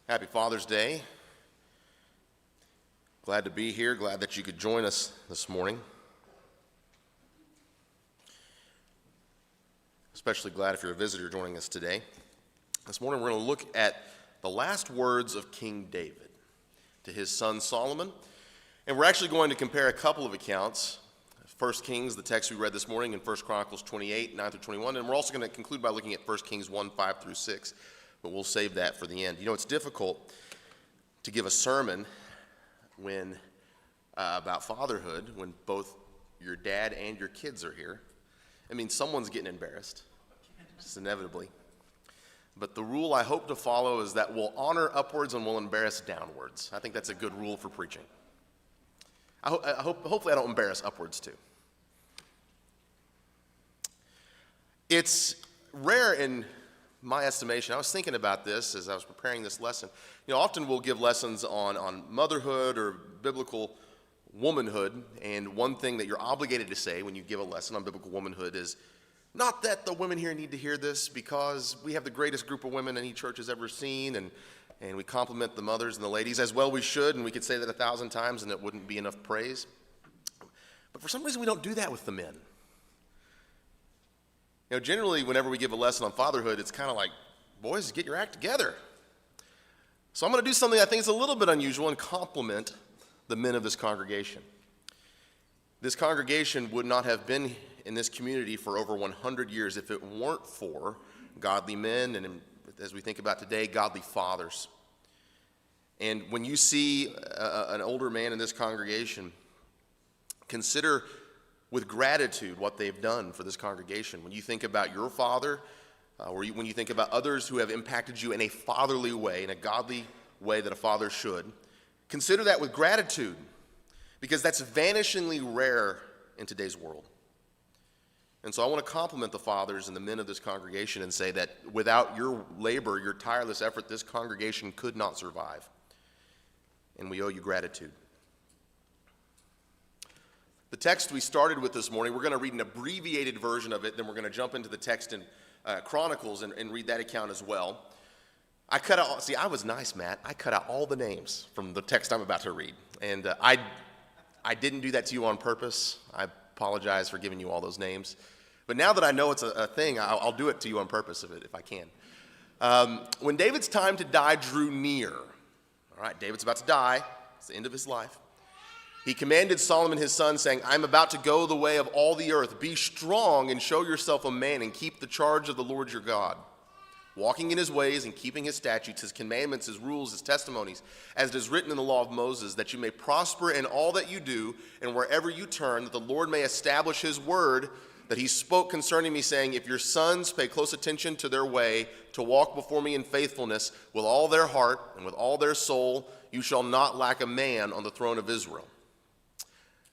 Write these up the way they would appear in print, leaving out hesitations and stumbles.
Happy Father's Day. Glad to be here. Glad that you could join us this morning. Especially glad if you're a visitor joining us today. This morning we're going to look at the last words of King David to his son Solomon. And we're actually going to compare a couple of accounts. 1 Kings, the text we read this morning, and 1 Chronicles 28, 9 through 21. And we're also going to conclude by looking at 1 Kings 1, 5 through 6. But we'll save that for the end. You know, it's difficult to give a sermon when about fatherhood when both your dad and your kids are here. I mean, someone's getting embarrassed, just inevitably. But the rule I hope to follow is that we'll honor upwards and we'll embarrass downwards. I think that's a good rule for preaching. Hopefully I don't embarrass upwards too. It's rare in my estimation. I was thinking about this as I was preparing this lesson. You know, often we'll give lessons on motherhood or biblical womanhood, and one thing that you're obligated to say when you give a lesson on biblical womanhood is, not that the women here need to hear this because we have the greatest group of women any church has ever seen, and we compliment the mothers and the ladies as well we should, and we could say that 1,000 times and it wouldn't be enough praise. But for some reason we don't do that with the men. You know, generally, whenever we give a lesson on fatherhood, it's kind of like, boys, get your act together. So I'm going to do something I think is a little bit unusual and compliment the men of this congregation. This congregation would not have been in this community for over 100 years if it weren't for godly men and, as we think about today, godly fathers. And when you see an older man in this congregation, consider with gratitude what they've done for this congregation. When you think about your father, when you think about others who have impacted you in a fatherly way, in a godly way that a father should, consider that with gratitude, because that's vanishingly rare in today's world. And so I want to compliment the fathers and the men of this congregation and say that without your labor, your tireless effort, this congregation could not survive. And we owe you gratitude. The text we started with this morning, we're going to read an abbreviated version of it, then we're going to jump into the text in Chronicles and read that account as well. I cut out, see, I was nice, Matt. I cut out all the names from the text I'm about to read. And I didn't do that to you on purpose. I apologize for giving you all those names. But now that I know it's a thing, I'll do it to you on purpose if I can. When David's time to die drew near, all right, David's about to die. It's the end of his life. He commanded Solomon his son, saying, I'm about to go the way of all the earth. Be strong and show yourself a man and keep the charge of the Lord your God, walking in his ways and keeping his statutes, his commandments, his rules, his testimonies, as it is written in the law of Moses, that you may prosper in all that you do and wherever you turn, that the Lord may establish his word that he spoke concerning me, saying, if your sons pay close attention to their way, to walk before me in faithfulness with all their heart and with all their soul, you shall not lack a man on the throne of Israel.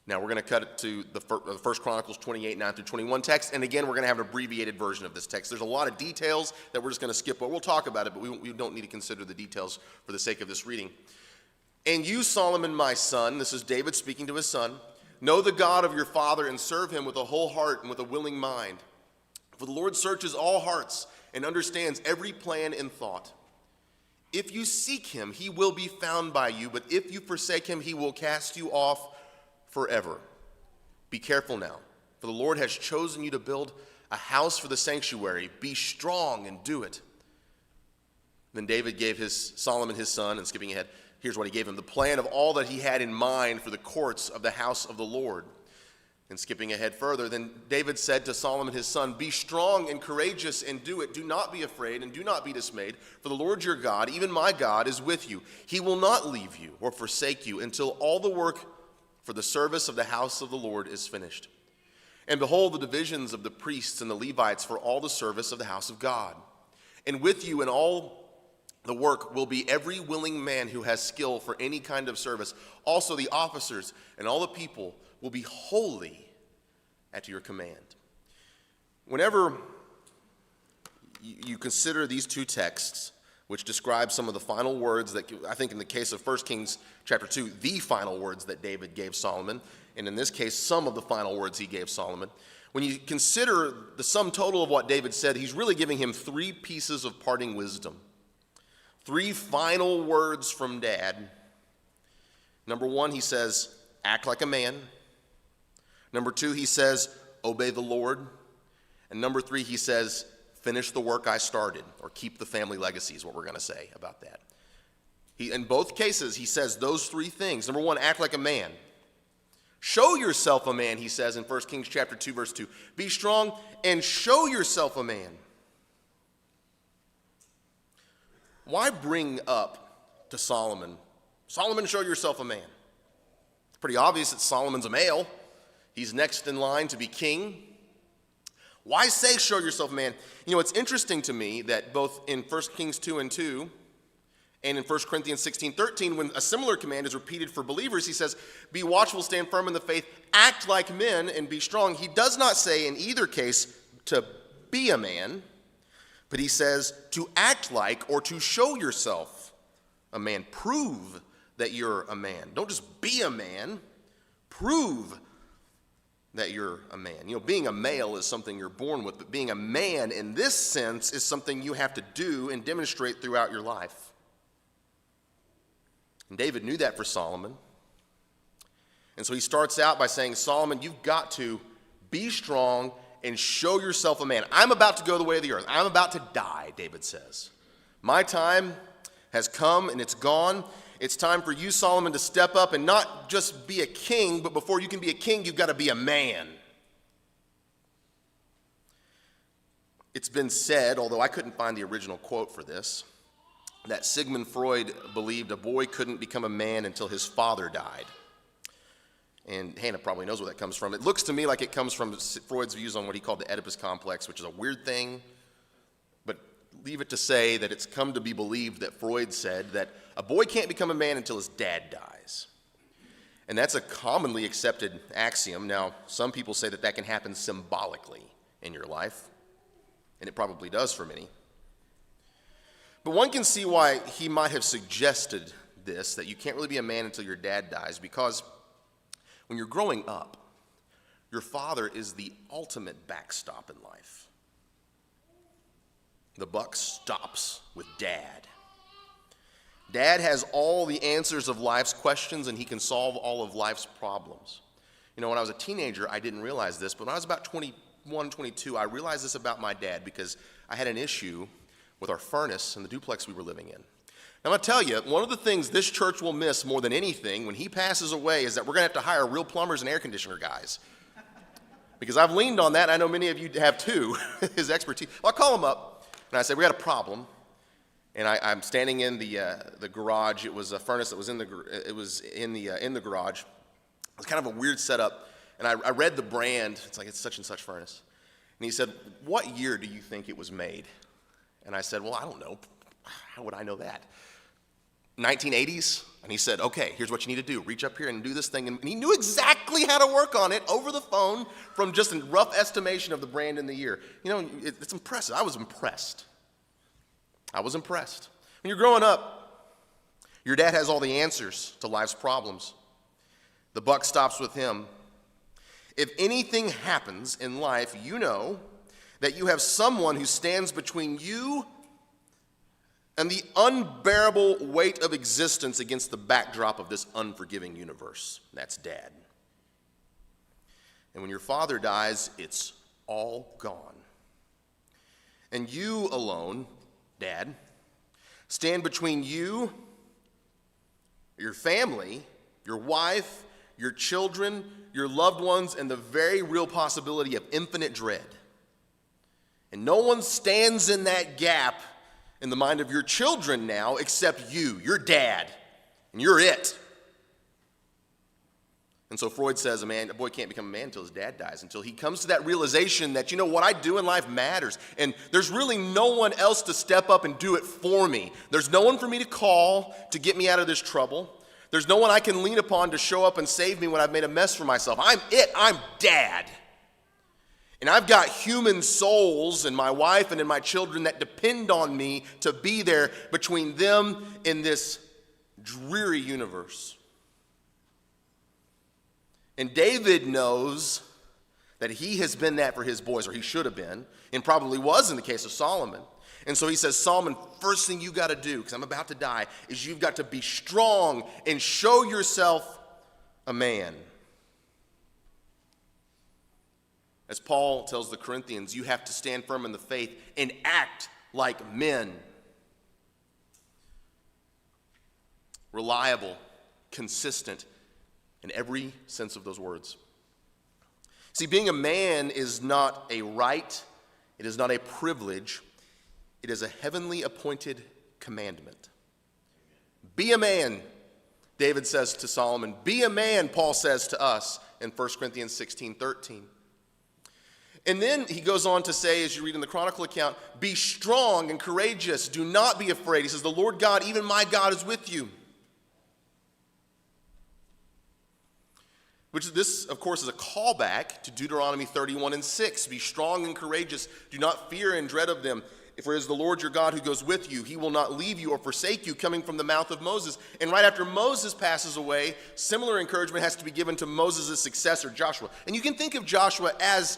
Now we're going to cut it to the 1 Chronicles 28, 9 through 21 text, and again we're going to have an abbreviated version of this text. There's a lot of details that we're just going to skip, but we'll talk about it, but we don't need to consider the details for the sake of this reading. And you, Solomon, my son, this is David speaking to his son, know the God of your father and serve him with a whole heart and with a willing mind. For the Lord searches all hearts and understands every plan and thought. If you seek him, he will be found by you, but if you forsake him, he will cast you off forever. Be careful now, for the Lord has chosen you to build a house for the sanctuary. Be strong and do it. Then David gave Solomon his son, and skipping ahead, here's what he gave him, the plan of all that he had in mind for the courts of the house of the Lord. And skipping ahead further, then David said to Solomon his son, be strong and courageous and do it. Do not be afraid and do not be dismayed, for the Lord your God, even my God, is with you. He will not leave you or forsake you until all the work for the service of the house of the Lord is finished. And behold, the divisions of the priests and the Levites for all the service of the house of God. And with you in all the work will be every willing man who has skill for any kind of service. Also the officers and all the people will be wholly at your command. Whenever you consider these two texts, which describe some of the final words that, I think in the case of 1 Kings chapter 2, the final words that David gave Solomon, and in this case, some of the final words he gave Solomon. When you consider the sum total of what David said, he's really giving him three pieces of parting wisdom. 3 final words from Dad. Number 1, he says, act like a man. Number 2, he says, obey the Lord. And number 3, he says, finish the work I started, or keep the family legacy is what we're going to say about that. In both cases, he says those 3 things. Number 1, act like a man. Show yourself a man, he says in 1 Kings chapter 2, verse 2. Be strong and show yourself a man. Why bring up to Solomon, Solomon, show yourself a man? It's pretty obvious that Solomon's a male. He's next in line to be king. Why say show yourself a man? You know, it's interesting to me that both in 1 Kings 2 and 2 and in 1 Corinthians 16:13, when a similar command is repeated for believers, he says, be watchful, stand firm in the faith, act like men, and be strong. He does not say in either case to be a man, but he says to act like or to show yourself a man. Prove that you're a man. Don't just be a man. Prove that you're a man. You know, being a male is something you're born with, but being a man in this sense is something you have to do and demonstrate throughout your life. And David knew that for Solomon. And so he starts out by saying, Solomon, you've got to be strong and show yourself a man. I'm about to go the way of the earth. I'm about to die, David says. My time has come and it's gone. It's time for you, Solomon, to step up and not just be a king, but before you can be a king, you've got to be a man. It's been said, although I couldn't find the original quote for this, that Sigmund Freud believed a boy couldn't become a man until his father died. And Hannah probably knows where that comes from. It looks to me like it comes from Freud's views on what he called the Oedipus complex, which is a weird thing. But leave it to say that it's come to be believed that Freud said that a boy can't become a man until his dad dies. And that's a commonly accepted axiom. Now, some people say that that can happen symbolically in your life, and it probably does for many. But one can see why he might have suggested this, that you can't really be a man until your dad dies, because when you're growing up, your father is the ultimate backstop in life. The buck stops with Dad. Dad has all the answers of life's questions, and he can solve all of life's problems. You know, when I was a teenager, I didn't realize this, but when I was about 21, 22, I realized this about my dad because I had an issue with our furnace in the duplex we were living in. Now, I'm going to tell you, one of the things this church will miss more than anything when he passes away is that we're going to have to hire real plumbers and air conditioner guys. Because I've leaned on that, and I know many of you have too, his expertise. Well, I call him up, and I said, we got a problem. And I'm standing in the garage. It was a furnace that was in the garage. It was kind of a weird setup. And I read the brand. It's like, it's such and such furnace. And he said, what year do you think it was made? And I said, well, I don't know. How would I know that? 1980s? And he said, okay, here's what you need to do. Reach up here and do this thing. And he knew exactly how to work on it over the phone from just a rough estimation of the brand and the year. You know, it's impressive. I was impressed. When you're growing up, your dad has all the answers to life's problems. The buck stops with him. If anything happens in life, you know that you have someone who stands between you and the unbearable weight of existence against the backdrop of this unforgiving universe. That's Dad. And when your father dies, it's all gone. And you alone, Dad, stand between you, your family, your wife, your children, your loved ones, and the very real possibility of infinite dread. And no one stands in that gap in the mind of your children now except you, your dad, and you're it. And so Freud says a boy can't become a man until his dad dies, until he comes to that realization that, you know, what I do in life matters, and there's really no one else to step up and do it for me. There's no one for me to call to get me out of this trouble. There's no one I can lean upon to show up and save me when I've made a mess for myself. I'm it. I'm Dad. And I've got human souls and my wife and in my children that depend on me to be there between them and this dreary universe. And David knows that he has been that for his boys, or he should have been, and probably was in the case of Solomon. And so he says, Solomon, first thing you got to do, because I'm about to die, is you've got to be strong and show yourself a man. As Paul tells the Corinthians, you have to stand firm in the faith and act like men. Reliable, consistent, in every sense of those words. See, being a man is not a right, it is not a privilege, it is a heavenly appointed commandment. Be a man, David says to Solomon. Be a man, Paul says to us in 1 Corinthians 16:13. And then he goes on to say, as you read in the Chronicle account, be strong and courageous. Do not be afraid. He says, the Lord God, even my God, is with you. Which this, of course, is a callback to Deuteronomy 31:6. Be strong and courageous. Do not fear and dread of them. For it is the Lord your God who goes with you. He will not leave you or forsake you, coming from the mouth of Moses. And right after Moses passes away, similar encouragement has to be given to Moses' successor, Joshua. And you can think of Joshua as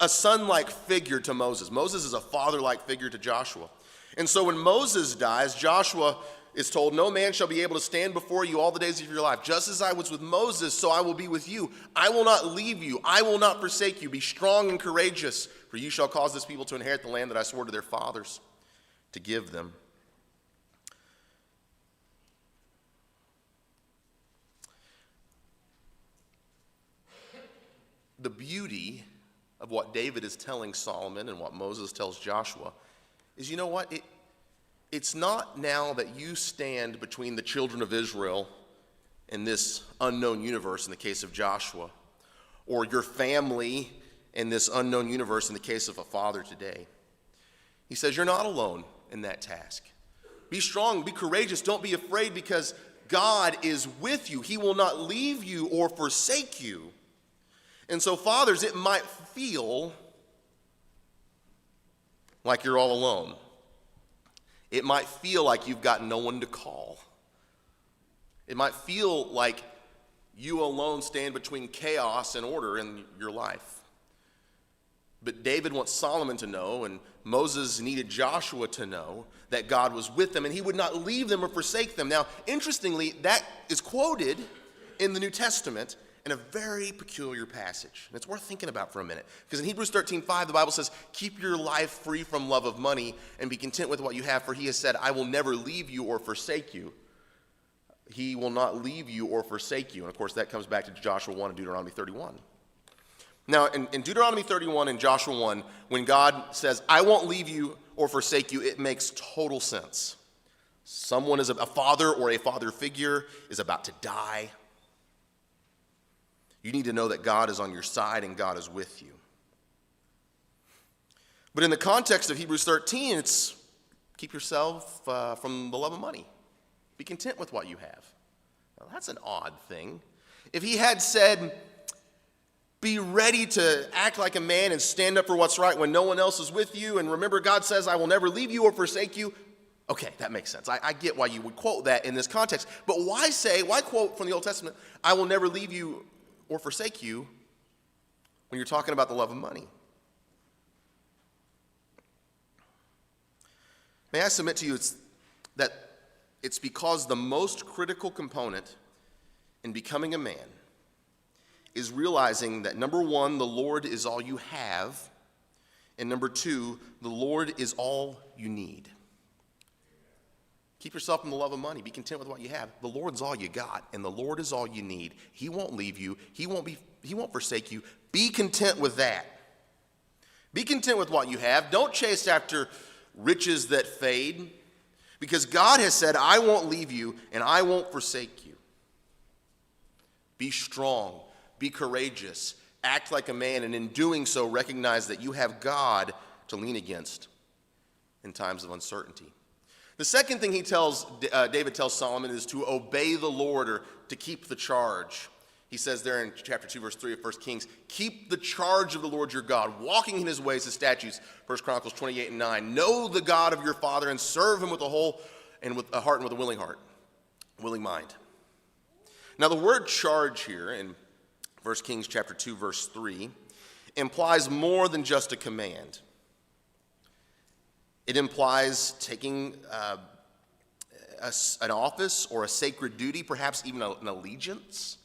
a son-like figure to Moses. Moses is a father-like figure to Joshua. And so when Moses dies, Joshua is told, no man shall be able to stand before you all the days of your life. Just as I was with Moses, so I will be with you. I will not leave you. I will not forsake you. Be strong and courageous, for you shall cause this people to inherit the land that I swore to their fathers to give them. The beauty of what David is telling Solomon and what Moses tells Joshua is, you know what? It's not now that you stand between the children of Israel and this unknown universe in the case of Joshua, or your family in this unknown universe in the case of a father today. He says you're not alone in that task. Be strong, be courageous, don't be afraid, because God is with you. He will not leave you or forsake you. And so, fathers, it might feel like you're all alone. It might feel like you've got no one to call. It might feel like you alone stand between chaos and order in your life. But David wants Solomon to know, and Moses needed Joshua to know, that God was with them and he would not leave them or forsake them. Now, interestingly, that is quoted in the New Testament in a very peculiar passage. And it's worth thinking about for a minute. Because in Hebrews 13:5, the Bible says, keep your life free from love of money and be content with what you have, for he has said, I will never leave you or forsake you. He will not leave you or forsake you. And of course, that comes back to Joshua 1 and Deuteronomy 31. Now, in Deuteronomy 31 and Joshua 1, when God says, I won't leave you or forsake you, it makes total sense. Someone is a father or a father figure is about to die. You need to know that God is on your side and God is with you. But in the context of Hebrews 13, it's keep yourself from the love of money. Be content with what you have. Now, that's an odd thing. If he had said, be ready to act like a man and stand up for what's right when no one else is with you, and remember God says, I will never leave you or forsake you. Okay, that makes sense. I get why you would quote that in this context. But why quote from the Old Testament, I will never leave you or forsake you when you're talking about the love of money? May I submit to you that it's because the most critical component in becoming a man is realizing that, number one, the Lord is all you have, and number two, the Lord is all you need. Keep yourself from the love of money. Be content with what you have. The Lord's all you got, and the Lord is all you need. He won't leave you. He won't forsake you. Be content with that. Be content with what you have. Don't chase after riches that fade, because God has said, I won't leave you and I won't forsake you. Be strong. Be courageous. Act like a man, and in doing so, recognize that you have God to lean against in times of uncertainty. The second thing David tells Solomon is to obey the Lord, or to keep the charge. He says there in chapter 2, verse 3 of 1 Kings, keep the charge of the Lord your God, walking in his ways, his statutes, 1 Chronicles 28 and 9. Know the God of your father and serve him with a whole and with a heart and with a willing mind. Now the word charge here in 1 Kings chapter 2, verse 3, implies more than just a command. It implies taking an office or a sacred duty, perhaps even an allegiance.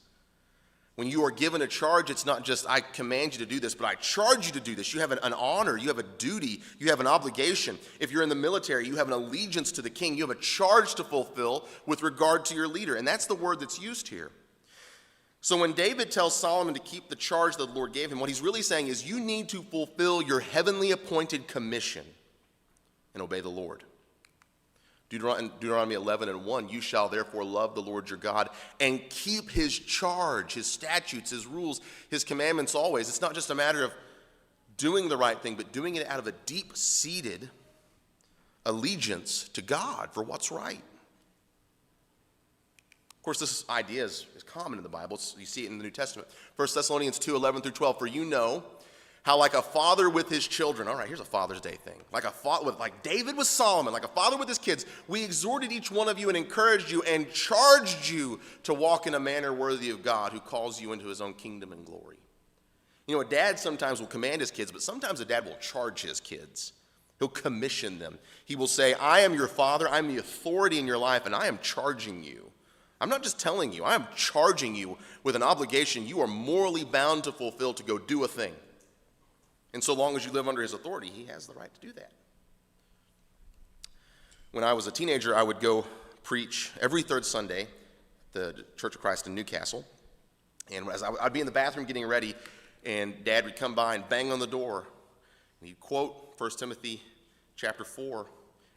When you are given a charge, it's not just, I command you to do this, but I charge you to do this. You have an honor, you have a duty, you have an obligation. If you're in the military, you have an allegiance to the king. You have a charge to fulfill with regard to your leader. And that's the word that's used here. So when David tells Solomon to keep the charge that the Lord gave him, what he's really saying is you need to fulfill your heavenly appointed commission and obey the Lord. Deuteronomy 11:1, you shall therefore love the Lord your God and keep his charge, his statutes, his rules, his commandments always. It's not just a matter of doing the right thing, but doing it out of a deep-seated allegiance to God for what's right. Of course, this idea is common in the Bible. You see it in the New Testament. 1 Thessalonians 2:11-12, for you know how like a father with his children, all right, here's a Father's Day thing. Like David with Solomon, like a father with his kids, we exhorted each one of you and encouraged you and charged you to walk in a manner worthy of God who calls you into his own kingdom and glory. You know, a dad sometimes will command his kids, but sometimes a dad will charge his kids. He'll commission them. He will say, I am your father, I'm the authority in your life, and I am charging you. I'm not just telling you, I am charging you with an obligation you are morally bound to fulfill to go do a thing. And so long as you live under his authority, he has the right to do that. When I was a teenager, I would go preach every third Sunday at the Church of Christ in Newcastle. And as I'd be in the bathroom getting ready, and Dad would come by and bang on the door. And he'd quote 1 Timothy chapter 4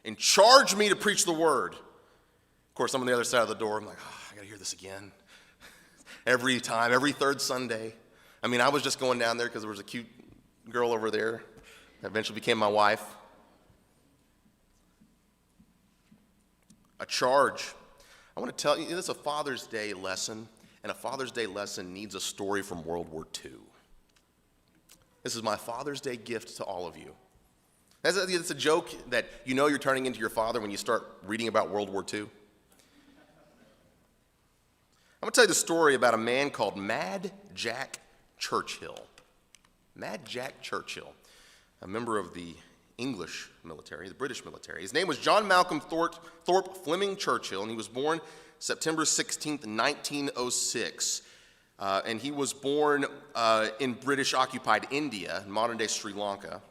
and charge me to preach the word. Of course, I'm on the other side of the door. I'm like, I got to hear this again. Every time, every third Sunday. I mean, I was just going down there because there was a cute girl over there that eventually became my wife. A charge. I want to tell you, this is a Father's Day lesson, and a Father's Day lesson needs a story from World War II. This is my Father's Day gift to all of you. It's a joke that you know you're turning into your father when you start reading about World War II. I'm going to tell you the story about a man called Mad Jack Churchill. Mad Jack Churchill, a member of the English military, the British military. His name was John Malcolm Thorpe Fleming Churchill, and he was born September 16th, 1906. And he was born in British-occupied India, modern-day Sri Lanka.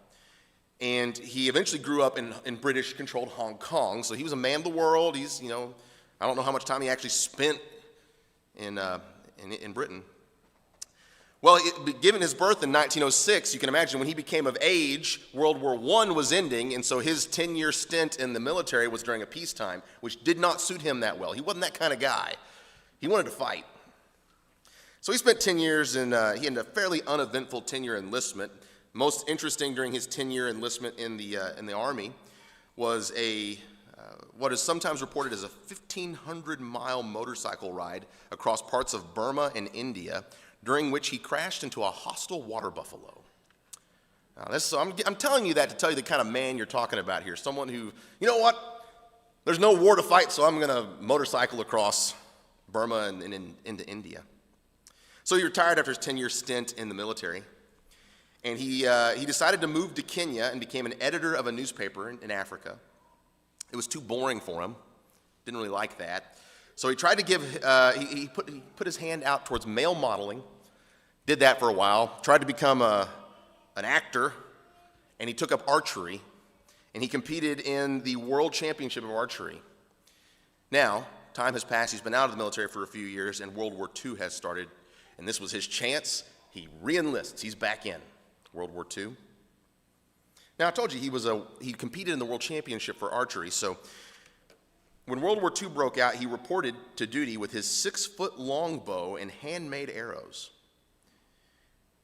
And he eventually grew up in British-controlled Hong Kong. So he was a man of the world. He's, I don't know how much time he actually spent in Britain. Well, given his birth in 1906, you can imagine when he became of age, World War I was ending, and so his 10-year stint in the military was during a peacetime, which did not suit him that well. He wasn't that kind of guy. He wanted to fight. So he spent 10 years, and he had a fairly uneventful 10-year enlistment. Most interesting during his 10-year enlistment in the Army was what is sometimes reported as a 1,500-mile motorcycle ride across parts of Burma and India, during which he crashed into a hostile water buffalo. So I'm telling you that to tell you the kind of man you're talking about here. Someone who, you know what? There's no war to fight, so I'm going to motorcycle across Burma and into India. So he retired after his 10-year stint in the military. And he decided to move to Kenya and became an editor of a newspaper in Africa. It was too boring for him. Didn't really like that. So he tried to he put his hand out towards male modeling, did that for a while, tried to become an actor, and he took up archery, and he competed in the World Championship of Archery. Now, time has passed, he's been out of the military for a few years, and World War II has started, and this was his chance. He re-enlists, he's back in World War II. Now, I told you he competed in the World Championship for archery, so when World War II broke out, he reported to duty with his 6-foot-long bow and handmade arrows.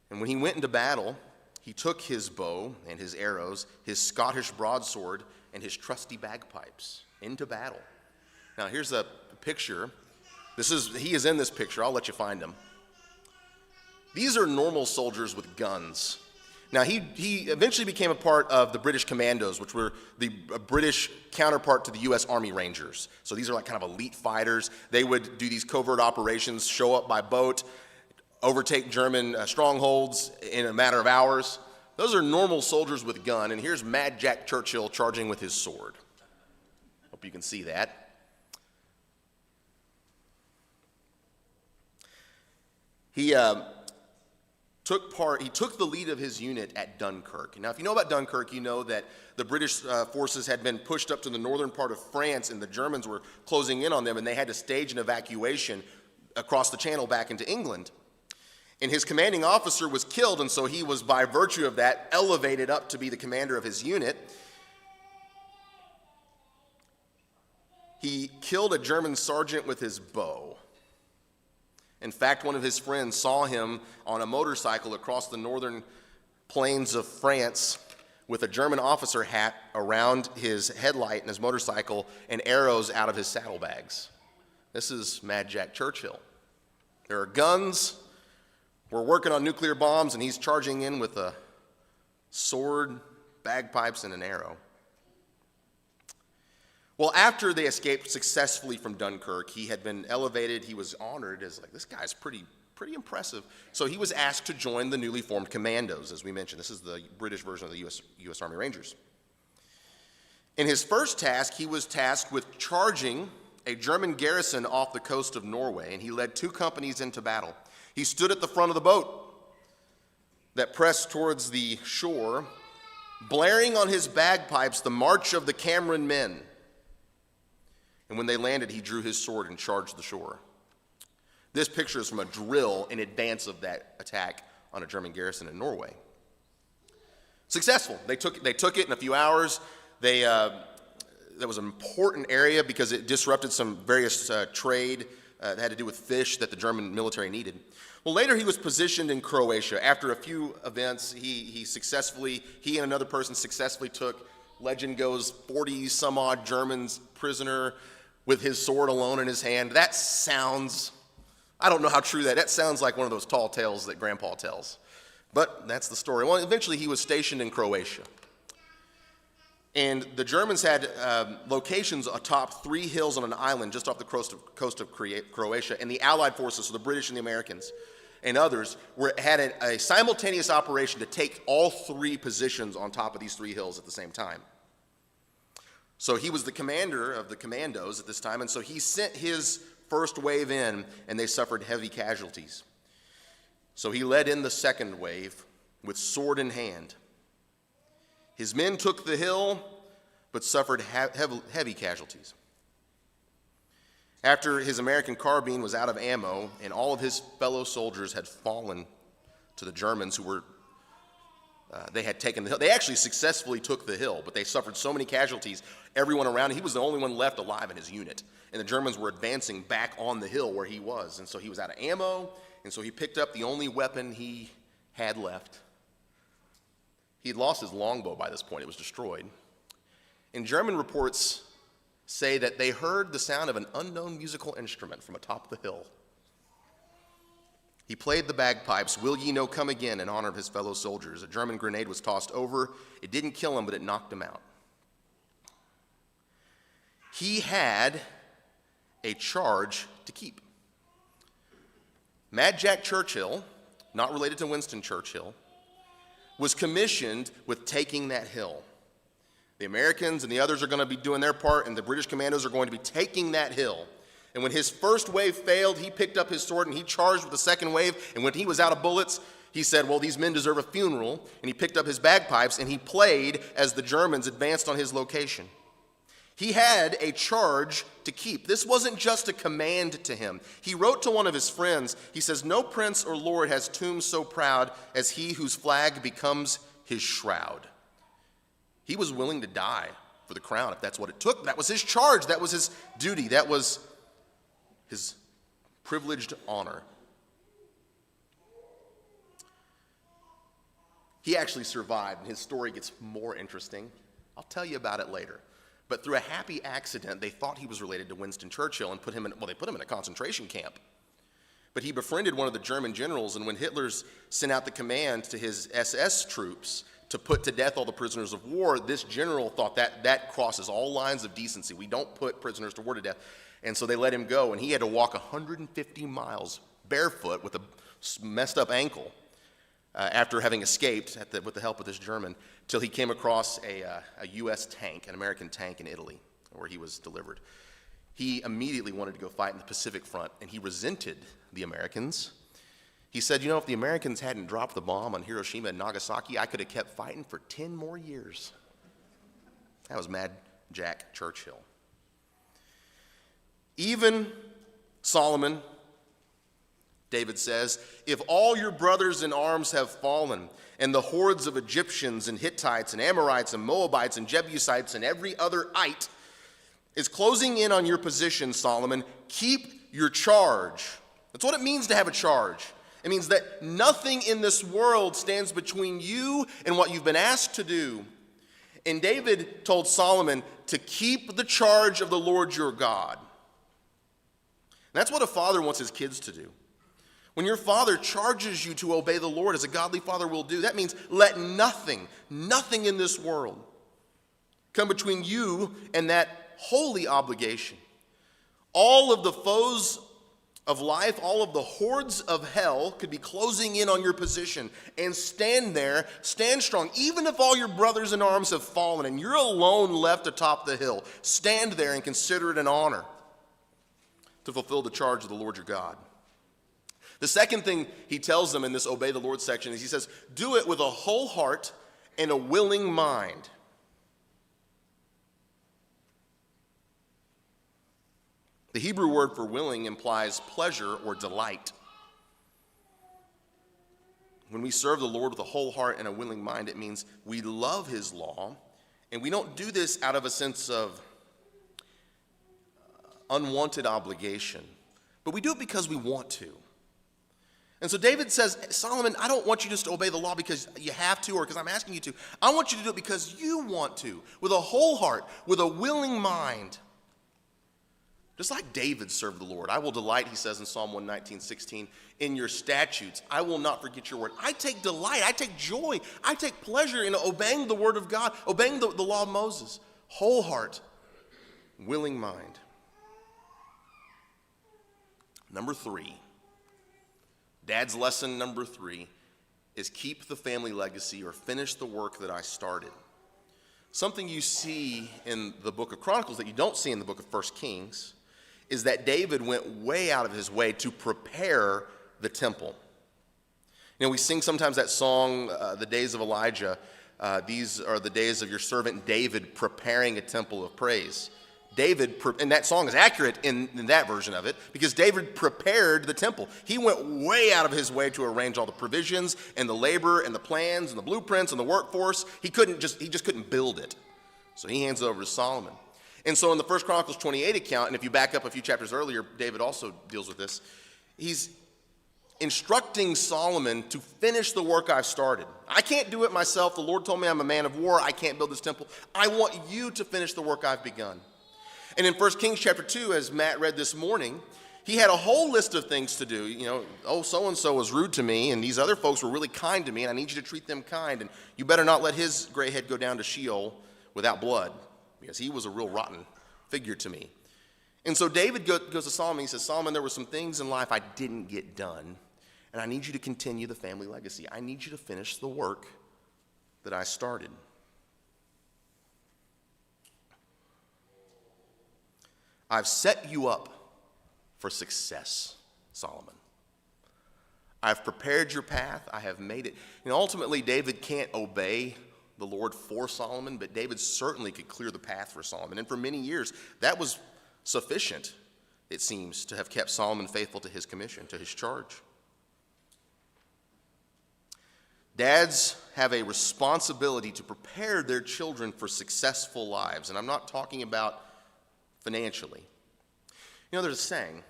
And when he went into battle, he took his bow and his arrows, his Scottish broadsword, and his trusty bagpipes into battle. Now, here's a picture. He is in this picture. I'll let you find him. These are normal soldiers with guns. Now, he eventually became a part of the British Commandos, which were the British counterpart to the U.S. Army Rangers. So these are like kind of elite fighters. They would do these covert operations, show up by boat, overtake German strongholds in a matter of hours, Those are normal soldiers with a gun, and here's Mad Jack Churchill charging with his sword. Hope you can see that. He took the lead of his unit at Dunkirk. Now, if you know about Dunkirk, you know that the British forces had been pushed up to the northern part of France, and the Germans were closing in on them, and they had to stage an evacuation across the channel back into England. And his commanding officer was killed, and so he was, by virtue of that, elevated up to be the commander of his unit. He killed a German sergeant with his bow. In fact, one of his friends saw him on a motorcycle across the northern plains of France with a German officer hat around his headlight and his motorcycle and arrows out of his saddlebags. This is Mad Jack Churchill. There are guns. We're working on nuclear bombs, and he's charging in with a sword, bagpipes, and an arrow. Well, after they escaped successfully from Dunkirk, he had been elevated. He was honored as, like, this guy's pretty impressive. So he was asked to join the newly formed commandos, as we mentioned. This is the British version of the U.S. Army Rangers. In his first task, he was tasked with charging a German garrison off the coast of Norway, and he led 2 companies into battle. He stood at the front of the boat that pressed towards the shore, blaring on his bagpipes the march of the Cameron men. And when they landed, he drew his sword and charged the shore. This picture is from a drill in advance of that attack on a German garrison in Norway. Successful. They took it in a few hours. That was an important area because it disrupted some various trade that had to do with fish that the German military needed. Well, later he was positioned in Croatia. After a few events, he and another person successfully took, legend goes, 40-some-odd Germans prisoner with his sword alone in his hand. That sounds, I don't know how true that sounds like one of those tall tales that Grandpa tells. But that's the story. Well, eventually he was stationed in Croatia. And the Germans had locations atop 3 hills on an island just off the coast of Croatia, and the Allied forces, so the British and the Americans and others, had a simultaneous operation to take all 3 positions on top of these 3 hills at the same time. So he was the commander of the commandos at this time, and so he sent his first wave in, and they suffered heavy casualties. So he led in the second wave with sword in hand. His men took the hill, but suffered heavy casualties. After his American carbine was out of ammo and all of his fellow soldiers had fallen to the Germans who were, they had taken the hill. They actually successfully took the hill, but they suffered so many casualties, everyone around, he was the only one left alive in his unit. And the Germans were advancing back on the hill where he was. And so he was out of ammo, and so he picked up the only weapon he had left. He had lost his longbow by this point. It was destroyed. And German reports say that they heard the sound of an unknown musical instrument from atop the hill. He played the bagpipes, "Will Ye No Come Again," in honor of his fellow soldiers. A German grenade was tossed over. It didn't kill him, but it knocked him out. He had a charge to keep. Mad Jack Churchill, not related to Winston Churchill, was commissioned with taking that hill. The Americans and the others are going to be doing their part, and the British commandos are going to be taking that hill. And when his first wave failed, he picked up his sword and he charged with the second wave. And when he was out of bullets, he said, well, these men deserve a funeral. And he picked up his bagpipes and he played as the Germans advanced on his location. He had a charge to keep. This wasn't just a command to him. He wrote to one of his friends, he says, "No prince or lord has tomb so proud as he whose flag becomes his shroud." He was willing to die for the crown if that's what it took. That was his charge. That was his duty. That was his privileged honor. He actually survived, and his story gets more interesting. I'll tell you about it later. But through a happy accident, they thought he was related to Winston Churchill and they put him in a concentration camp. But he befriended one of the German generals, and when Hitler sent out the command to his SS troops to put to death all the prisoners of war, this general thought that crosses all lines of decency. We don't put prisoners of war to death. And so they let him go, and he had to walk 150 miles barefoot with a messed up ankle after having escaped with the help of this German, till he came across a U.S. tank, an American tank in Italy, where he was delivered. He immediately wanted to go fight in the Pacific Front, and he resented the Americans. He said, if the Americans hadn't dropped the bomb on Hiroshima and Nagasaki, I could have kept fighting for 10 more years. That was Mad Jack Churchill. Even Solomon, David says, if all your brothers in arms have fallen, and the hordes of Egyptians and Hittites and Amorites and Moabites and Jebusites and every other ite is closing in on your position, Solomon, keep your charge. That's what it means to have a charge. It means that nothing in this world stands between you and what you've been asked to do. And David told Solomon to keep the charge of the Lord your God. And that's what a father wants his kids to do. When your father charges you to obey the Lord, as a godly father will do, that means let nothing in this world come between you and that holy obligation. All of the foes of life, all of the hordes of hell could be closing in on your position, and stand there, stand strong. Even if all your brothers in arms have fallen and you're alone left atop the hill, stand there and consider it an honor to fulfill the charge of the Lord your God. The second thing he tells them in this obey the Lord section is he says, do it with a whole heart and a willing mind. The Hebrew word for willing implies pleasure or delight. When we serve the Lord with a whole heart and a willing mind, it means we love his law, and we don't do this out of a sense of unwanted obligation, but we do it because we want to. And so David says, Solomon, I don't want you just to obey the law because you have to or because I'm asking you to. I want you to do it because you want to, with a whole heart, with a willing mind. Just like David served the Lord. I will delight, he says in Psalm 119:16, in your statutes. I will not forget your word. I take delight, I take joy, I take pleasure in obeying the word of God, obeying the law of Moses. Whole heart, willing mind. Number 3. Dad's lesson number 3 is keep the family legacy or finish the work that I started. Something you see in the book of Chronicles that you don't see in the book of 1 Kings is that David went way out of his way to prepare the temple. We sing sometimes that song, the days of Elijah, these are the days of your servant David preparing a temple of praise. And that song is accurate in that version of it because David prepared the temple. He went way out of his way to arrange all the provisions and the labor and the plans and the blueprints and the workforce. He just couldn't build it. So he hands it over to Solomon. And so in the 1 Chronicles 28 account, and if you back up a few chapters earlier, David also deals with this. He's instructing Solomon to finish the work I've started. I can't do it myself. The Lord told me I'm a man of war. I can't build this temple. I want you to finish the work I've begun. And in 1 Kings chapter 2, as Matt read this morning, he had a whole list of things to do. So-and-so was rude to me, and these other folks were really kind to me, and I need you to treat them kind. And you better not let his gray head go down to Sheol without blood, because he was a real rotten figure to me. And so David goes to Solomon. He says, Solomon, there were some things in life I didn't get done, and I need you to continue the family legacy. I need you to finish the work that I started. I've set you up for success, Solomon. I've prepared your path. I have made it. Ultimately, David can't obey the Lord for Solomon, but David certainly could clear the path for Solomon. And for many years, that was sufficient, it seems, to have kept Solomon faithful to his commission, to his charge. Dads have a responsibility to prepare their children for successful lives. And I'm not talking about financially. There's a saying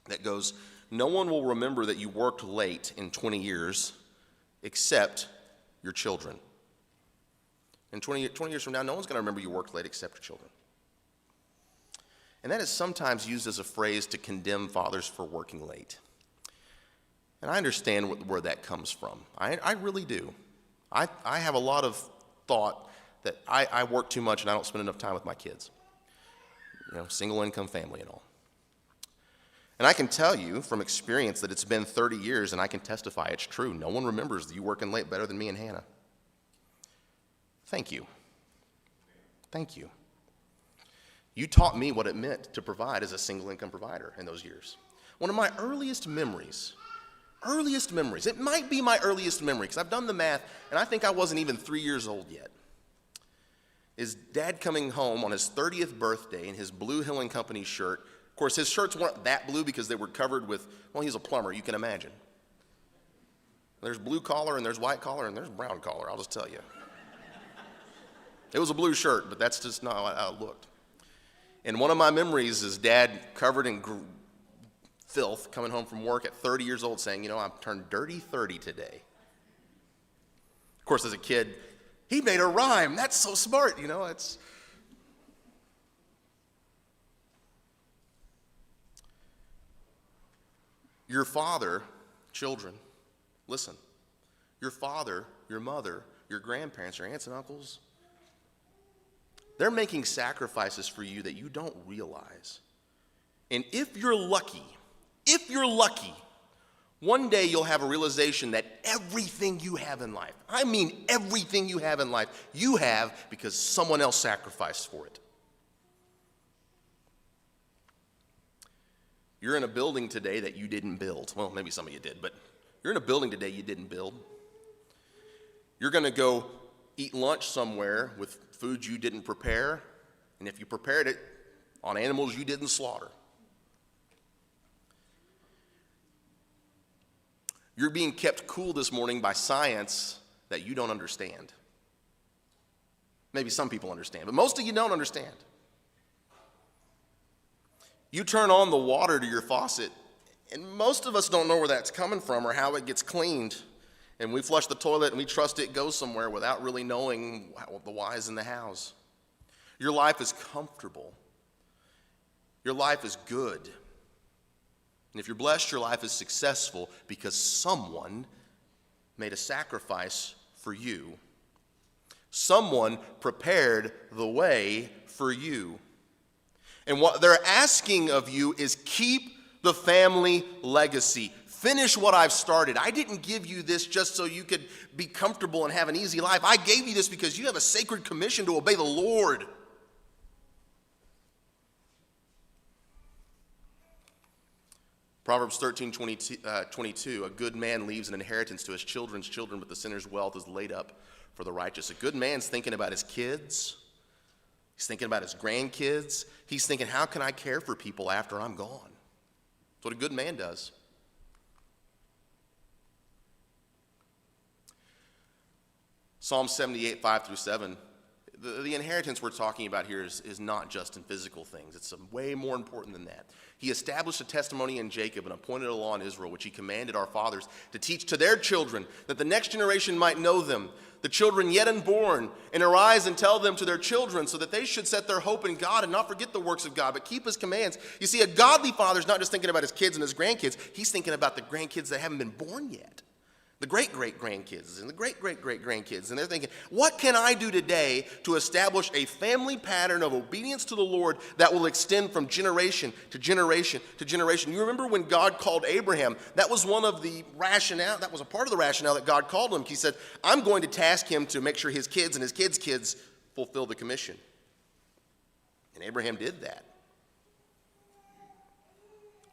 that goes, no one will remember that you worked late in 20 years except your children. And 20 years from now, no one's going to remember you worked late except your children. And that is sometimes used as a phrase to condemn fathers for working late. And I understand where that comes from. I really do. I have a lot of thought that I work too much and I don't spend enough time with my kids. Single income family and all. And I can tell you from experience that it's been 30 years, and I can testify it's true. No one remembers you working late better than me and Hannah. Thank you. Thank you. You taught me what it meant to provide as a single income provider in those years. One of my earliest memories, it might be my earliest memory, because I've done the math, and I think I wasn't even 3 years old yet, is Dad coming home on his 30th birthday in his Blue Hill and Company shirt. Of course, his shirts weren't that blue because they were covered with, well, he's a plumber, you can imagine. There's blue collar, and there's white collar, and there's brown collar, I'll just tell you. It was a blue shirt, but that's just not how it looked. And one of my memories is Dad covered in filth coming home from work at 30 years old saying, I've turned dirty 30 today. Of course, as a kid, he made a rhyme. That's so smart, it's... Your father, children, listen. Your father, your mother, your grandparents, your aunts and uncles, they're making sacrifices for you that you don't realize. And if you're lucky, one day you'll have a realization that everything you have in life, I mean everything you have in life, you have because someone else sacrificed for it. You're in a building today that you didn't build. Well, maybe some of you did, but you're in a building today you didn't build. You're going to go eat lunch somewhere with food you didn't prepare, and if you prepared it on animals you didn't slaughter. You're being kept cool this morning by science that you don't understand. Maybe some people understand, but most of you don't understand. You turn on the water to your faucet, and most of us don't know where that's coming from or how it gets cleaned. And we flush the toilet and we trust it goes somewhere without really knowing the whys and the hows. Your life is comfortable. Your life is good. And if you're blessed, your life is successful because someone made a sacrifice for you. Someone prepared the way for you. And what they're asking of you is keep the family legacy. Finish what I've started. I didn't give you this just so you could be comfortable and have an easy life. I gave you this because you have a sacred commission to obey the Lord. Proverbs 13:22, a good man leaves an inheritance to his children's children, but the sinner's wealth is laid up for the righteous. A good man's thinking about his kids. He's thinking about his grandkids. He's thinking, how can I care for people after I'm gone? That's what a good man does. Psalm 78, 5-7. The inheritance we're talking about here is not just in physical things. It's way more important than that. He established a testimony in Jacob and appointed a law in Israel, which he commanded our fathers to teach to their children, that the next generation might know them, the children yet unborn, and arise and tell them to their children, so that they should set their hope in God and not forget the works of God, but keep his commands. You see, a godly father is not just thinking about his kids and his grandkids. He's thinking about the grandkids that haven't been born yet. The great-great-grandkids and the great-great-great-grandkids. And they're thinking, what can I do today to establish a family pattern of obedience to the Lord that will extend from generation to generation to generation? You remember when God called Abraham, that was one of the rationale, that was a part of the rationale that God called him. He said, I'm going to task him to make sure his kids and his kids' kids fulfill the commission. And Abraham did that.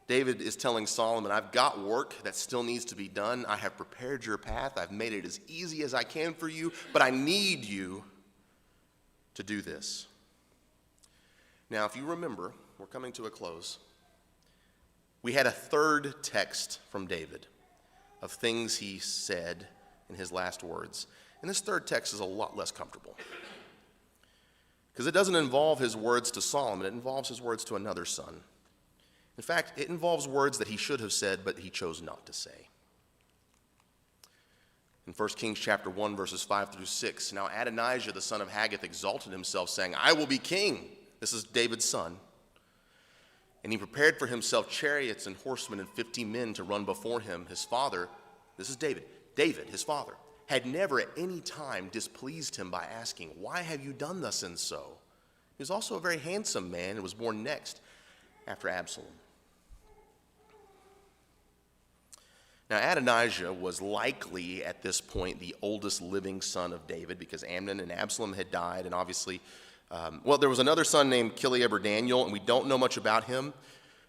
David is telling Solomon, I've got work that still needs to be done. I have prepared your path. I've made it as easy as I can for you, but I need you to do this. Now, if you remember, we're coming to a close. We had a third text from David of things he said in his last words. And this third text is a lot less comfortable, because it doesn't involve his words to Solomon. It involves his words to another son. In fact, it involves words that he should have said, but he chose not to say. In 1 Kings chapter 1, verses 5-6, now Adonijah, the son of Haggith, exalted himself, saying, I will be king. This is David's son. And he prepared for himself chariots and horsemen and 50 men to run before him. His father, this is David, his father, had never at any time displeased him by asking, why have you done thus and so? He was also a very handsome man and was born next after Absalom. Now, Adonijah was likely at this point the oldest living son of David because Amnon and Absalom had died, and obviously, there was another son named Kileab or Daniel, and we don't know much about him,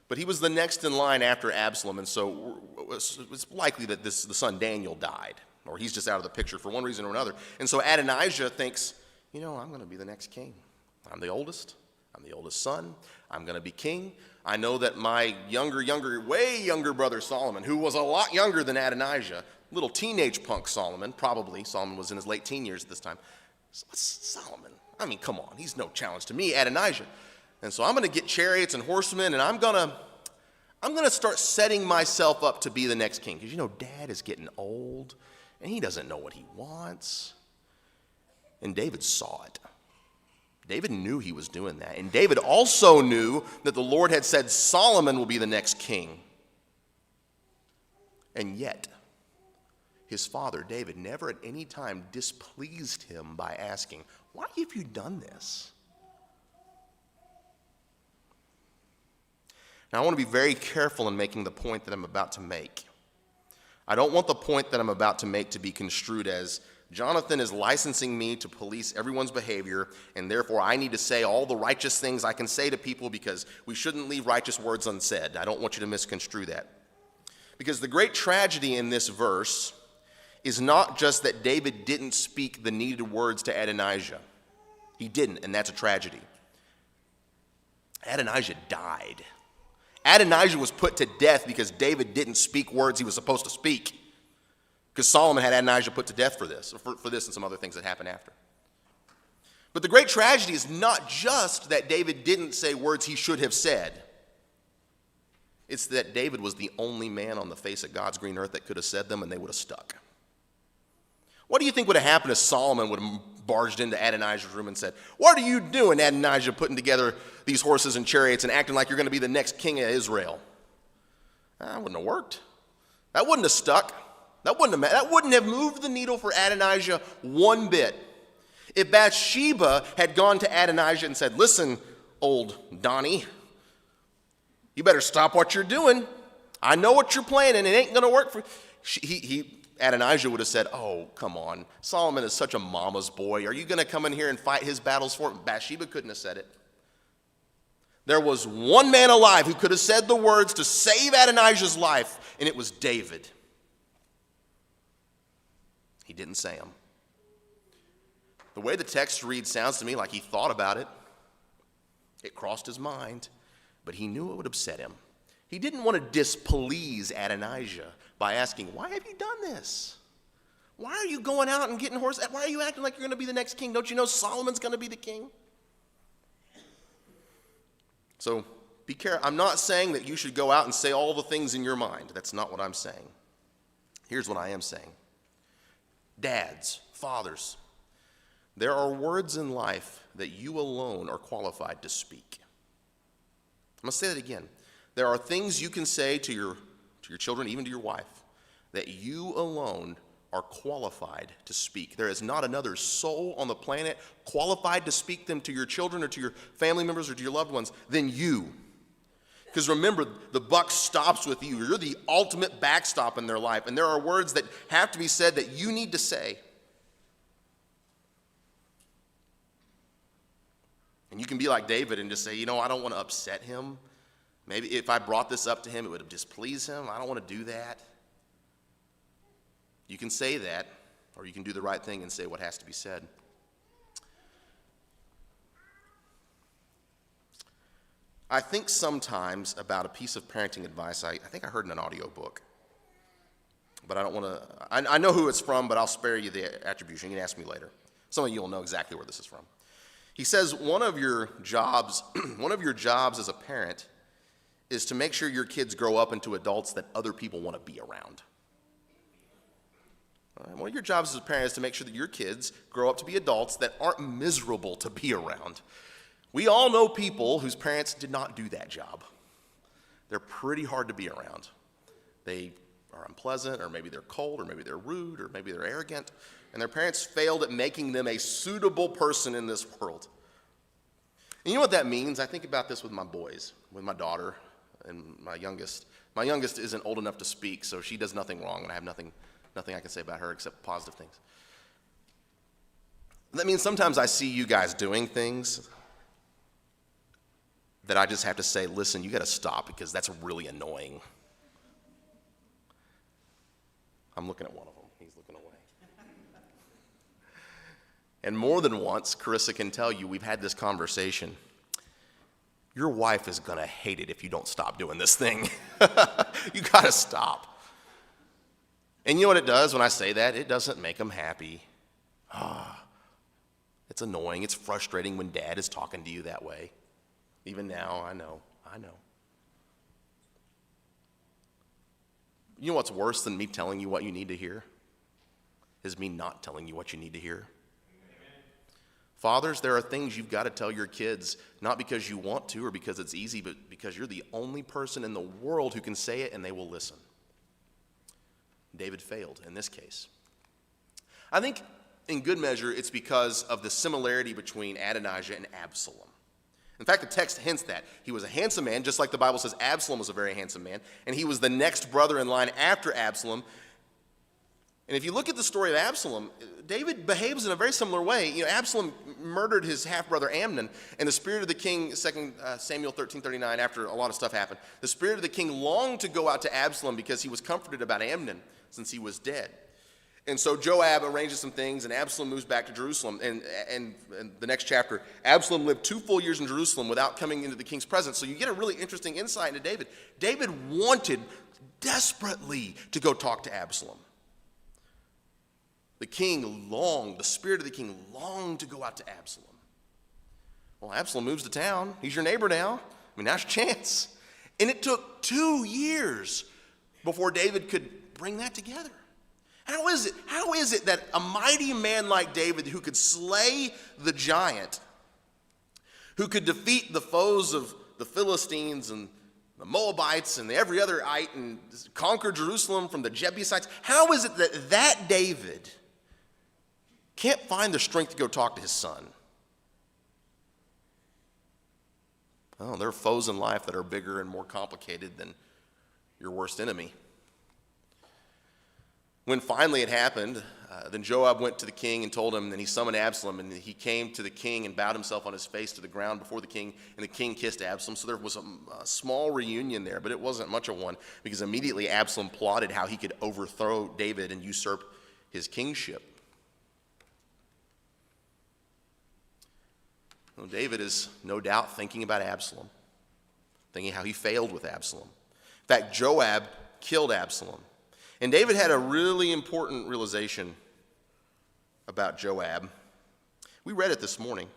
but he was the next in line after Absalom, and so it's likely that the son Daniel died, or he's just out of the picture for one reason or another. And so Adonijah thinks, I'm going to be the next king. I'm the oldest son. I'm going to be king. I know that my way younger brother Solomon, who was a lot younger than Adonijah, little teenage punk Solomon, probably. Solomon was in his late teen years at this time. Solomon, I mean, come on. He's no challenge to me, Adonijah. And so I'm going to get chariots and horsemen, and I'm going to start setting myself up to be the next king. Because, Dad is getting old, and he doesn't know what he wants. And David saw it. David knew he was doing that. And David also knew that the Lord had said Solomon will be the next king. And yet, his father, David, never at any time displeased him by asking, why have you done this? Now, I want to be very careful in making the point that I'm about to make. I don't want the point that I'm about to make to be construed as Jonathan is licensing me to police everyone's behavior, and therefore I need to say all the righteous things I can say to people because we shouldn't leave righteous words unsaid. I don't want you to misconstrue that. Because the great tragedy in this verse is not just that David didn't speak the needed words to Adonijah. He didn't, and that's a tragedy. Adonijah died. Adonijah was put to death because David didn't speak words he was supposed to speak. Because Solomon had Adonijah put to death for this and some other things that happened after. But the great tragedy is not just that David didn't say words he should have said. It's that David was the only man on the face of God's green earth that could have said them, and they would have stuck. What do you think would have happened if Solomon would have barged into Adonijah's room and said, "What are you doing, Adonijah, putting together these horses and chariots and acting like you're going to be the next king of Israel?" That wouldn't have worked. That wouldn't have stuck. That wouldn't have moved the needle for Adonijah one bit. If Bathsheba had gone to Adonijah and said, "Listen, old Donnie, you better stop what you're doing. I know what you're planning. It ain't going to work for you." Adonijah would have said, "Oh, come on. Solomon is such a mama's boy. Are you going to come in here and fight his battles for him?" Bathsheba couldn't have said it. There was one man alive who could have said the words to save Adonijah's life, and it was David. He didn't say them. The way the text reads sounds to me like he thought about it. It crossed his mind, but he knew it would upset him. He didn't want to displease Adonijah by asking, "Why have you done this? Why are you going out and getting horses? Why are you acting like you're going to be the next king? Don't you know Solomon's going to be the king?" So be careful. I'm not saying that you should go out and say all the things in your mind. That's not what I'm saying. Here's what I am saying. Dads, fathers, there are words in life that you alone are qualified to speak. I'm going to say that again. There are things you can say to your children, even to your wife, that you alone are qualified to speak. There is not another soul on the planet qualified to speak them to your children or to your family members or to your loved ones than you. Because remember, the buck stops with you. You're the ultimate backstop in their life. And there are words that have to be said that you need to say. And you can be like David and just say, I don't want to upset him. Maybe if I brought this up to him, it would have displeased him. I don't want to do that. You can say that, or you can do the right thing and say what has to be said. I think sometimes about a piece of parenting advice. I think I heard in an audio book, but I don't want to. I know who it's from, but I'll spare you the attribution. You can ask me later. Some of you will know exactly where this is from. He says one of your jobs as a parent is to make sure your kids grow up into adults that other people want to be around. One of your jobs as a parent is to make sure that your kids grow up to be adults that aren't miserable to be around. We all know people whose parents did not do that job. They're pretty hard to be around. They are unpleasant, or maybe they're cold, or maybe they're rude, or maybe they're arrogant, and their parents failed at making them a suitable person in this world. And you know what that means? I think about this with my boys, with my daughter and my youngest My youngest isn't old enough to speak, so she does nothing wrong, and I have nothing I can say about her except positive things. That means sometimes I see you guys doing things that I just have to say, listen, you got to stop because that's really annoying. I'm looking at one of them. He's looking away. And more than once, Carissa can tell you, we've had this conversation. Your wife is going to hate it if you don't stop doing this thing. You got to stop. And you know what it does when I say that? It doesn't make them happy. It's annoying. It's frustrating when dad is talking to you that way. Even now, I know. You know what's worse than me telling you what you need to hear? Is me not telling you what you need to hear. Fathers, there are things you've got to tell your kids, not because you want to or because it's easy, but because you're the only person in the world who can say it and they will listen. David failed in this case. I think in good measure it's because of the similarity between Adonijah and Absalom. In fact, the text hints that. He was a handsome man, just like the Bible says Absalom was a very handsome man, and he was the next brother in line after Absalom. And if you look at the story of Absalom, David behaves in a very similar way. You know, Absalom murdered his half-brother Amnon, and the spirit of the king, 2 Samuel 13:39, after a lot of stuff happened, the spirit of the king longed to go out to Absalom because he was comforted about Amnon since he was dead. And so Joab arranges some things, and Absalom moves back to Jerusalem. And the next chapter, Absalom lived 2 full years in Jerusalem without coming into the king's presence. So you get a really interesting insight into David. David wanted desperately to go talk to Absalom. The spirit of the king longed to go out to Absalom. Well, Absalom moves to town. He's your neighbor now. I mean, now's your chance. And it took 2 years before David could bring that together. How is it that a mighty man like David, who could slay the giant, who could defeat the foes of the Philistines and the Moabites and every other ite and conquer Jerusalem from the Jebusites, how is it that David can't find the strength to go talk to his son? Oh, there are foes in life that are bigger and more complicated than your worst enemy. When finally it happened, then Joab went to the king and told him, and he summoned Absalom, and he came to the king and bowed himself on his face to the ground before the king, and the king kissed Absalom. So there was a small reunion there, but it wasn't much of one, because immediately Absalom plotted how he could overthrow David and usurp his kingship. Well, David is no doubt thinking about Absalom, thinking how he failed with Absalom. In fact, Joab killed Absalom. And David had a really important realization about Joab. We read it this morning.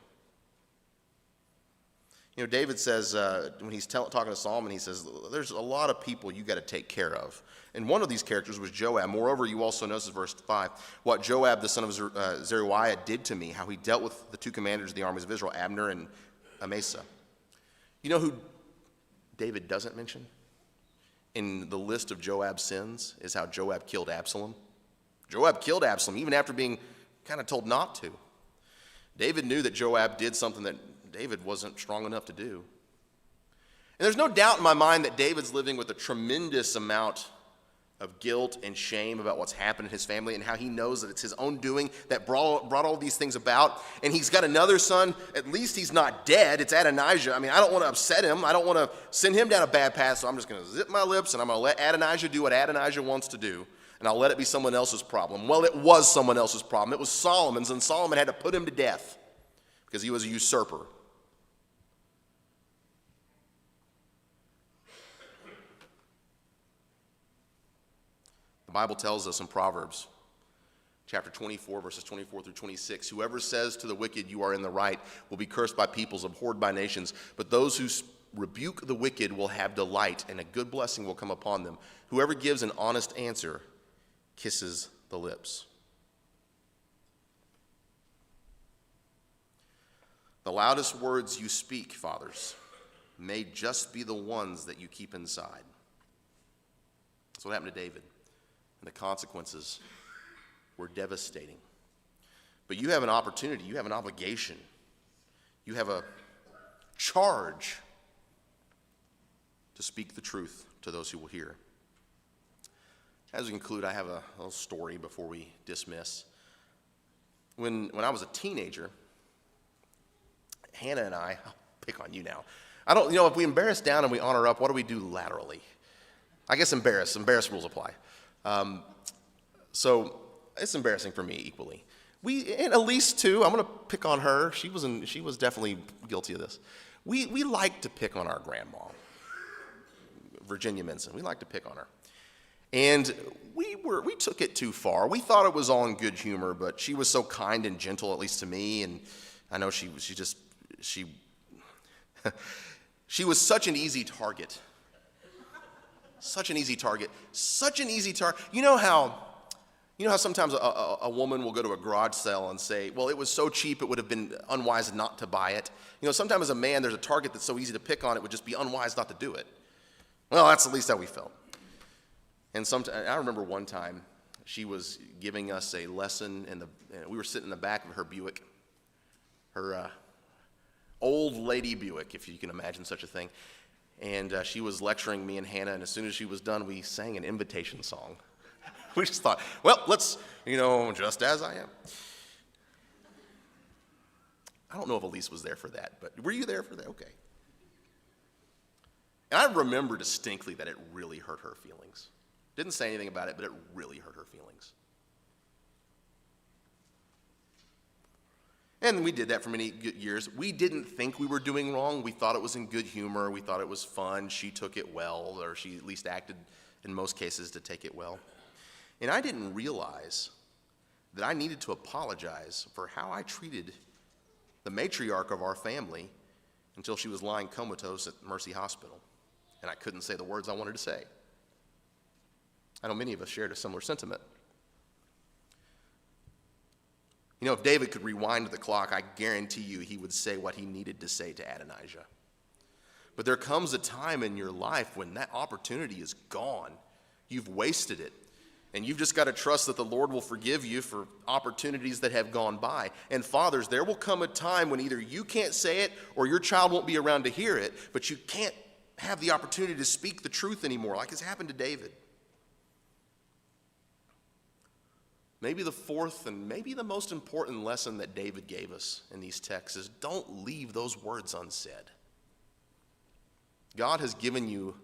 You know, David says, when he's talking to Solomon, he says, there's a lot of people you got to take care of. And one of these characters was Joab. Moreover, you also notice in verse 5, what Joab, the son of Zeruiah, did to me, how he dealt with the 2 commanders of the armies of Israel, Abner and Amasa. You know who David doesn't mention in the list of Joab's sins is how Joab killed Absalom. Joab killed Absalom even after being kind of told not to. David knew that Joab did something that David wasn't strong enough to do. And there's no doubt in my mind that David's living with a tremendous amount of guilt and shame about what's happened in his family and how he knows that it's his own doing that brought all these things about. And he's got another son. At least he's not dead. It's Adonijah. I mean, I don't want to upset him. I don't want to send him down a bad path, so I'm just going to zip my lips and I'm going to let Adonijah do what Adonijah wants to do, and I'll let it be someone else's problem. Well, it was someone else's problem. It was Solomon's, and Solomon had to put him to death because he was a usurper. The Bible tells us in Proverbs chapter 24, verses 24 through 26, whoever says to the wicked, you are in the right, will be cursed by peoples, abhorred by nations. But those who rebuke the wicked will have delight, and a good blessing will come upon them. Whoever gives an honest answer kisses the lips. The loudest words you speak, fathers, may just be the ones that you keep inside. That's what happened to David. And the consequences were devastating. But you have an opportunity, you have an obligation, you have a charge to speak the truth to those who will hear. As we conclude, I have a little story before we dismiss. When I was a teenager, Hannah and I'll pick on you now. If we embarrass down and we honor up, what do we do laterally? I guess embarrass rules apply. So it's embarrassing for me equally. And Elise too, I'm going to pick on her. She was definitely guilty of this. We like to pick on our grandma, Virginia Minson. We like to pick on her. And we took it too far. We thought it was all in good humor, but she was so kind and gentle, at least to me, and I know she was such an easy target. Such an easy target. You know how sometimes a woman will go to a garage sale and say, well, it was so cheap it would have been unwise not to buy it. Sometimes as a man, there's a target that's so easy to pick on, it would just be unwise not to do it. Well, that's at least how we felt. And I remember one time she was giving us a lesson, we were sitting in the back of her Buick, her old lady Buick, if you can imagine such a thing. And she was lecturing me and Hannah, and as soon as she was done, we sang an invitation song. We just thought, well, let's, just as I am. I don't know if Elise was there for that, but were you there for that? Okay. And I remember distinctly that it really hurt her feelings. Didn't say anything about it, but it really hurt her feelings. And we did that for many good years. We didn't think we were doing wrong. We thought it was in good humor. We thought it was fun. She took it well, or she at least acted in most cases to take it well. And I didn't realize that I needed to apologize for how I treated the matriarch of our family until she was lying comatose at Mercy Hospital. And I couldn't say the words I wanted to say. I know many of us shared a similar sentiment. If David could rewind the clock, I guarantee you he would say what he needed to say to Adonijah. But there comes a time in your life when that opportunity is gone. You've wasted it. And you've just got to trust that the Lord will forgive you for opportunities that have gone by. And fathers, there will come a time when either you can't say it or your child won't be around to hear it, but you can't have the opportunity to speak the truth anymore, like has happened to David. Maybe the fourth and maybe the most important lesson that David gave us in these texts is don't leave those words unsaid. God has given you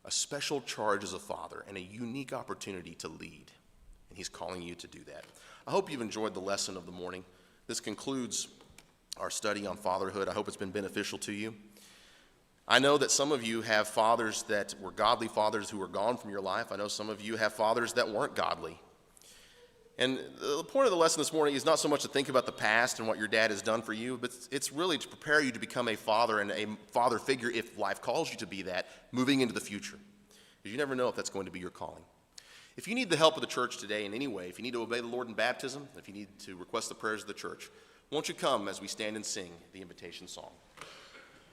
a special charge as a father and a unique opportunity to lead, and he's calling you to do that. I hope you've enjoyed the lesson of the morning. This concludes our study on fatherhood. I hope it's been beneficial to you. I know that some of you have fathers that were godly fathers who were gone from your life. I know some of you have fathers that weren't godly. And the point of the lesson this morning is not so much to think about the past and what your dad has done for you, but it's really to prepare you to become a father and a father figure, if life calls you to be that, moving into the future. Because you never know if that's going to be your calling. If you need the help of the church today in any way, if you need to obey the Lord in baptism, if you need to request the prayers of the church, won't you come as we stand and sing the invitation song?